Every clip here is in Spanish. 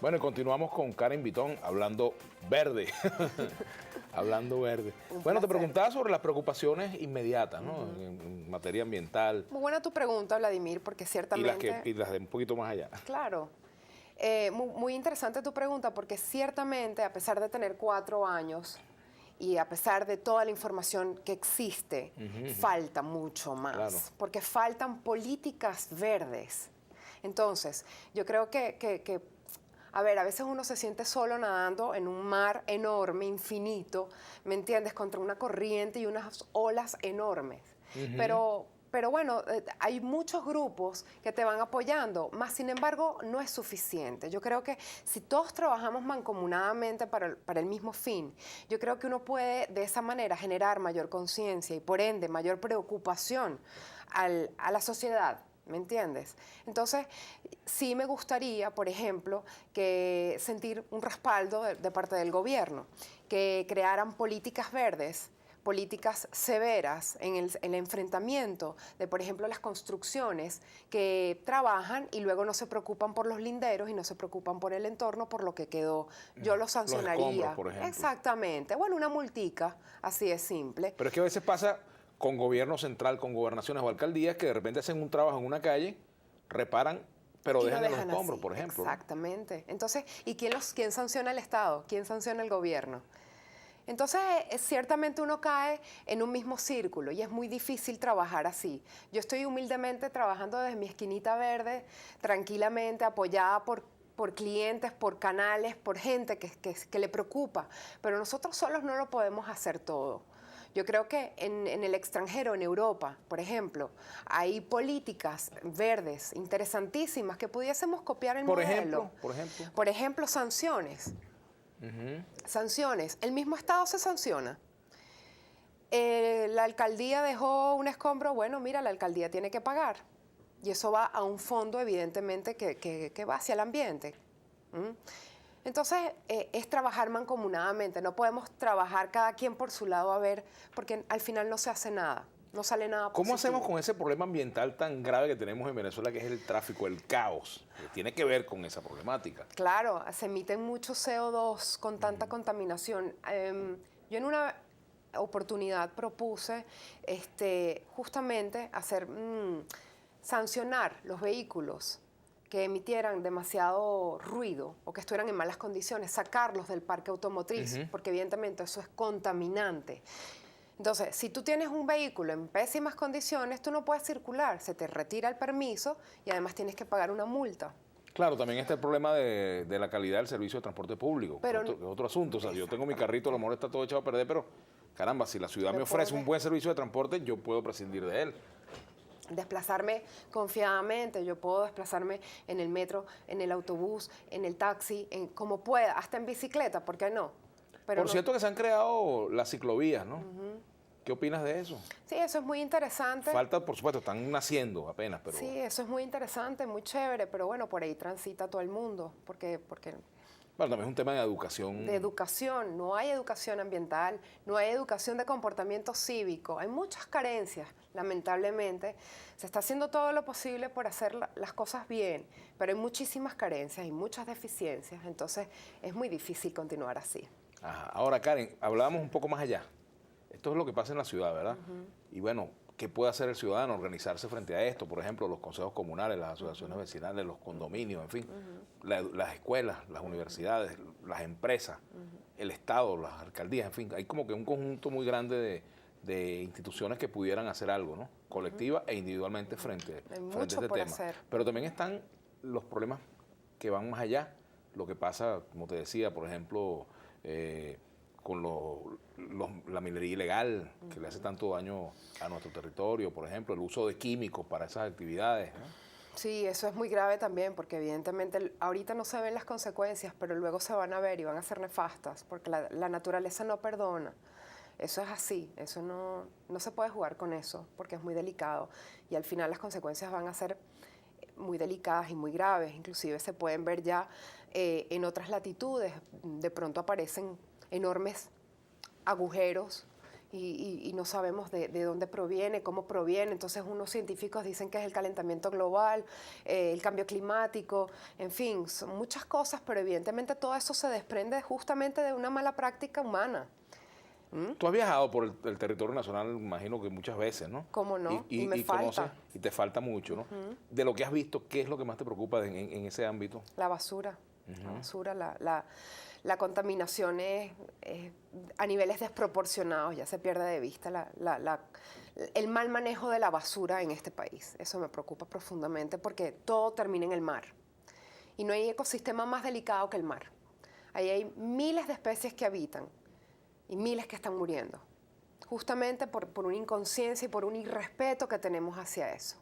Bueno, y continuamos con Karen Vitón hablando verde. Hablando verde. Bueno, te preguntaba sobre las preocupaciones inmediatas, ¿no? En materia ambiental. Muy buena tu pregunta, Vladimir, porque ciertamente... Y las de un poquito más allá. Claro. Muy interesante tu pregunta, porque ciertamente, a pesar de tener 4 años y a pesar de toda la información que existe, falta mucho más. Claro. Porque faltan políticas verdes. Entonces, yo creo a ver, a veces uno se siente solo nadando en un mar enorme, infinito, ¿me entiendes? Contra una corriente y unas olas enormes. Pero bueno, hay muchos grupos que te van apoyando, más sin embargo no es suficiente. Yo creo que si todos trabajamos mancomunadamente para el mismo fin, yo creo que uno puede de esa manera generar mayor conciencia y por ende mayor preocupación a la sociedad. ¿Me entiendes? Entonces, sí me gustaría, por ejemplo, que sentir un respaldo de parte del gobierno, que crearan políticas verdes, políticas severas en el enfrentamiento de, por ejemplo, las construcciones que trabajan y luego no se preocupan por los linderos y no se preocupan por el entorno, por lo que quedó. Yo lo sancionaría. Los escombros, por ejemplo. Exactamente. Bueno, una multica, así de simple. Pero es que a veces pasa con gobierno central, con gobernaciones o alcaldías que de repente hacen un trabajo en una calle, reparan, pero Y dejan lo los escombros, así. por ejemplo. Exactamente. Entonces, ¿y quién sanciona el Estado? ¿Quién sanciona el gobierno? Entonces, ciertamente uno cae en un mismo círculo y es muy difícil trabajar así. Yo estoy humildemente trabajando desde mi esquinita verde, tranquilamente, apoyada por clientes, por canales, por gente que le preocupa, pero nosotros solos no lo podemos hacer todo. Yo creo que en el extranjero, en Europa, por ejemplo, hay políticas verdes interesantísimas que pudiésemos copiar el modelo. Por ejemplo, sanciones. Sanciones. El mismo Estado se sanciona. La alcaldía dejó un escombro, bueno, mira, la alcaldía tiene que pagar. Y eso va a un fondo, evidentemente, que va hacia el ambiente. Entonces, es trabajar mancomunadamente, no podemos trabajar cada quien por su lado a ver, porque al final no se hace nada, no sale nada positivo. ¿Cómo hacemos con ese problema ambiental tan grave que tenemos en Venezuela, que es el tráfico, el caos? Que tiene que ver con esa problemática. Claro, se emiten mucho CO2 con tanta contaminación. Yo en una oportunidad propuse justamente sancionar los vehículos que emitieran demasiado ruido o que estuvieran en malas condiciones, sacarlos del parque automotriz, porque evidentemente eso es contaminante. Entonces, si tú tienes un vehículo en pésimas condiciones, tú no puedes circular, se te retira el permiso y además tienes que pagar una multa. Claro, también está el problema de la calidad del servicio de transporte público, que es otro asunto. O sea, yo tengo mi carrito, a lo mejor está todo echado a perder, pero caramba, si la ciudad me ofrece un buen servicio de transporte, yo puedo prescindir de él. Desplazarme confiadamente, yo puedo desplazarme en el metro, en el autobús, en el taxi, como pueda, hasta en bicicleta, ¿por qué no? Pero Por cierto que se han creado las ciclovías, ¿no? ¿Qué opinas de eso? Sí, eso es muy interesante. Falta, por supuesto, están naciendo apenas, pero... Sí, eso es muy interesante, muy chévere, pero bueno, por ahí transita todo el mundo, porque bueno, también es un tema de educación. De educación, no hay educación ambiental, no hay educación de comportamiento cívico, hay muchas carencias, lamentablemente. Se está haciendo todo lo posible por hacer las cosas bien, pero hay muchísimas carencias y muchas deficiencias, entonces es muy difícil continuar así. Ajá. Ahora, Karen, hablábamos un poco más allá. Esto es lo que pasa en la ciudad, ¿verdad? Y bueno, ¿qué puede hacer el ciudadano? Organizarse frente a esto, por ejemplo, los consejos comunales, las asociaciones vecinales, los condominios, en fin, las escuelas, las universidades, las empresas, el Estado, las alcaldías, en fin, hay como que un conjunto muy grande de instituciones que pudieran hacer algo, ¿no? Colectiva e individualmente frente a este tema. Hacer. Pero también están los problemas que van más allá, lo que pasa, como te decía, por ejemplo, con la minería ilegal, que le hace tanto daño a nuestro territorio, por ejemplo, el uso de químicos para esas actividades, ¿no? Sí, eso es muy grave también, porque evidentemente ahorita no se ven las consecuencias, pero luego se van a ver y van a ser nefastas, porque la naturaleza no perdona. Eso es así, eso no se puede jugar con eso, porque es muy delicado. Y al final las consecuencias van a ser muy delicadas y muy graves, inclusive se pueden ver ya en otras latitudes, de pronto aparecen enormes agujeros y no sabemos de dónde proviene, cómo proviene. Entonces unos científicos dicen que es el calentamiento global, el cambio climático, en fin, son muchas cosas, pero evidentemente todo eso se desprende justamente de una mala práctica humana. Tú has viajado por el territorio nacional, imagino que muchas veces, ¿no? ¿Cómo no? Y me conoces, falta. y te falta mucho, ¿no? De lo que has visto, ¿qué es lo que más te preocupa en ese ámbito? La basura. La basura, la contaminación es a niveles desproporcionados, ya se pierde de vista el mal manejo de la basura en este país. Eso me preocupa profundamente porque todo termina en el mar. Y no hay ecosistema más delicado que el mar. Ahí hay miles de especies que habitan y miles que están muriendo, justamente por una inconsciencia y por un irrespeto que tenemos hacia eso.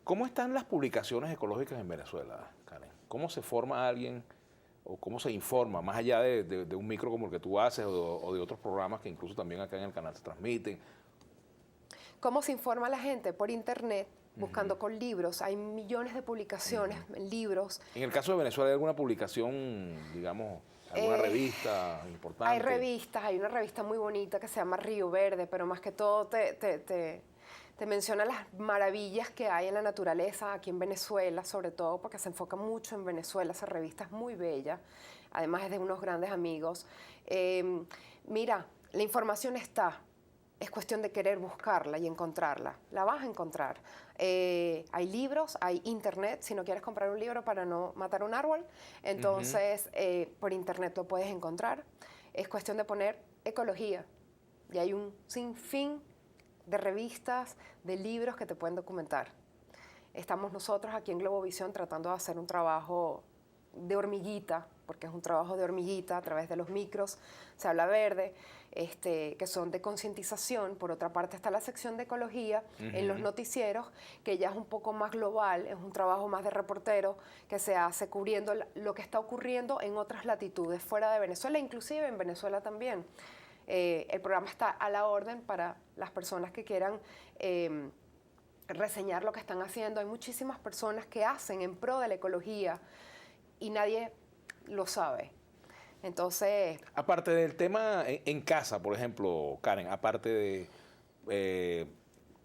¿Cómo están las publicaciones ecológicas en Venezuela, Karen? ¿Cómo se forma alguien o cómo se informa, más allá de un micro como el que tú haces o de otros programas que incluso también acá en el canal se transmiten? ¿Cómo se informa la gente? Por internet, buscando con libros. Hay millones de publicaciones, libros. En el caso de Venezuela, ¿hay alguna publicación, digamos, alguna revista importante? Hay revistas, hay una revista muy bonita que se llama Río Verde, pero más que todo te menciona las maravillas que hay en la naturaleza aquí en Venezuela, sobre todo porque se enfoca mucho en Venezuela. Esa revista es muy bella, además es de unos grandes amigos. Mira, la información está, es cuestión de querer buscarla y encontrarla. La vas a encontrar. Hay libros, hay internet. Si no quieres comprar un libro para no matar un árbol, entonces por internet lo puedes encontrar. Es cuestión de poner ecología y hay un sinfín de revistas, de libros que te pueden documentar. Estamos nosotros aquí en Globovisión tratando de hacer un trabajo de hormiguita, porque es un trabajo de hormiguita a través de los micros, se habla verde, que son de concientización. Por otra parte está la sección de ecología en los noticieros, que ya es un poco más global, es un trabajo más de reportero que se hace cubriendo lo que está ocurriendo en otras latitudes fuera de Venezuela, inclusive en Venezuela también. El programa está a la orden para las personas que quieran reseñar lo que están haciendo. Hay muchísimas personas que hacen en pro de la ecología y nadie lo sabe. Entonces... Aparte del tema en casa, por ejemplo, Karen, aparte de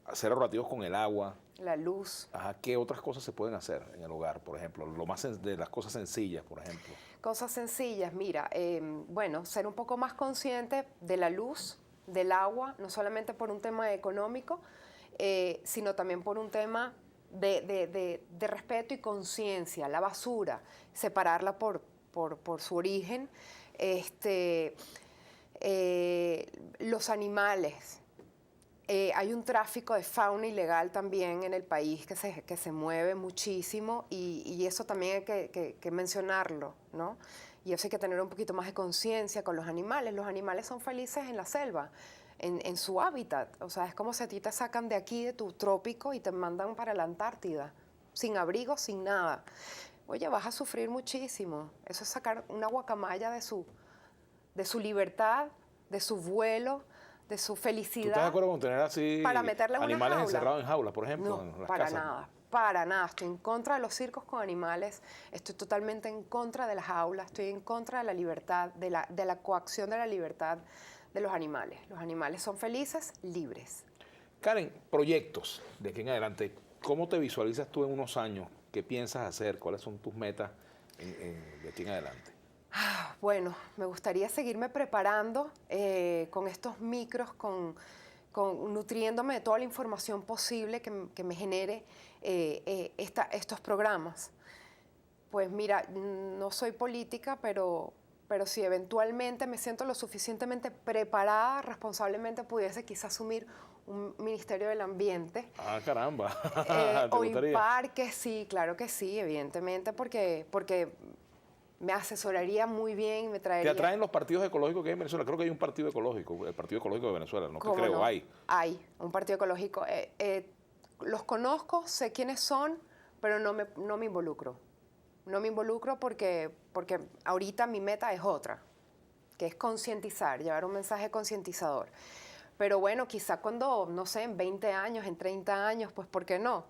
hacer ahorrativos con el agua, la luz. Ajá, ¿qué otras cosas se pueden hacer en el hogar, por ejemplo? Lo más de las cosas sencillas, por ejemplo. Cosas sencillas, mira, bueno, ser un poco más consciente de la luz, del agua, no solamente por un tema económico, sino también por un tema de respeto y conciencia. La basura, separarla por su origen. Los animales. Hay un tráfico de fauna ilegal también en el país que se mueve muchísimo y eso también hay que mencionarlo, ¿no? Y eso hay que tener un poquito más de conciencia con los animales. Los animales son felices en la selva, en su hábitat. O sea, es como si a ti te sacan de aquí, de tu trópico, y te mandan para la Antártida, sin abrigo, sin nada. Oye, vas a sufrir muchísimo. Eso es sacar una guacamaya de su libertad, de su vuelo, de su felicidad. ¿Tú estás de acuerdo con tener así para meterle en animales una jaula? encerrados en jaulas, por ejemplo, No, en las para casas? nada, para nada. Estoy en contra de los circos con animales, estoy totalmente en contra de las jaulas, estoy en contra de la libertad, de la coacción de la libertad de los animales. Los animales son felices, libres. Karen, proyectos de aquí en adelante, ¿cómo te visualizas tú en unos años? ¿Qué piensas hacer? ¿Cuáles son tus metas de aquí en adelante? Bueno, me gustaría seguirme preparando con estos micros, nutriéndome de toda la información posible que me genere estos programas. Pues mira, no soy política, pero si eventualmente me siento lo suficientemente preparada, responsablemente pudiese quizás asumir un Ministerio del Ambiente. Ah, caramba. O Imparque, sí, claro que sí, evidentemente, porque me asesoraría muy bien, me traería... ¿Te atraen los partidos ecológicos que hay en Venezuela? Creo que hay un partido ecológico, el Partido Ecológico de Venezuela, ¿no? Que creo, no? hay. Hay un partido ecológico. Los conozco, sé quiénes son, pero no me involucro. No me involucro porque ahorita mi meta es otra, que es concientizar, llevar un mensaje concientizador. Pero bueno, quizá cuando, no sé, en 20 años, en 30 años, pues ¿por qué no?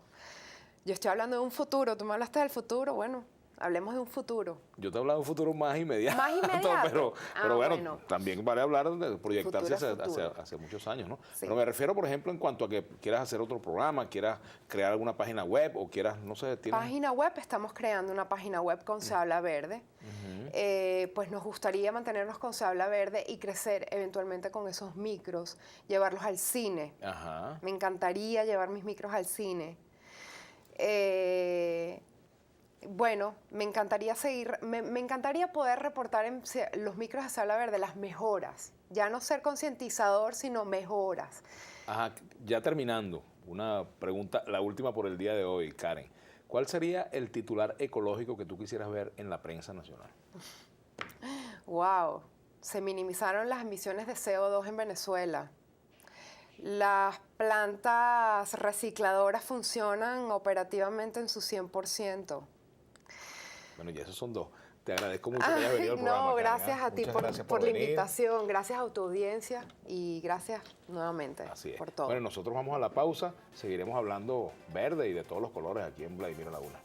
Yo estoy hablando de un futuro, tú me hablaste del futuro, bueno, Hablemos de un futuro. Yo te he hablado de un futuro más inmediato. Más inmediato. Pero bueno, también vale hablar de proyectarse Futuro. hacia muchos años, ¿no? Sí. Pero me refiero, por ejemplo, en cuanto a que quieras hacer otro programa, quieras crear alguna página web o quieras, no sé, tienes... Página web, estamos creando una página web con Se Habla Verde. Pues nos gustaría mantenernos con Se Habla Verde y crecer eventualmente con esos micros, llevarlos al cine. Ajá. Me encantaría llevar mis micros al cine. Bueno, me encantaría seguir, me encantaría poder reportar en los micros de Se Habla Verde las mejoras. Ya no ser concientizador, sino mejoras. Ajá, ya terminando, una pregunta, la última por el día de hoy, Karen. ¿Cuál sería el titular ecológico que tú quisieras ver en la prensa nacional? Wow, se minimizaron las emisiones de CO2 en Venezuela. Las plantas recicladoras funcionan operativamente en su 100%. Bueno, y esos son dos. Te agradezco mucho que hayas venido al programa. No, Karen, gracias a ti muchas por gracias la venir. invitación, gracias a tu audiencia y gracias nuevamente Así es. por todo. Bueno, nosotros vamos a la pausa, seguiremos hablando verde y de todos los colores aquí en Vladimir Laguna.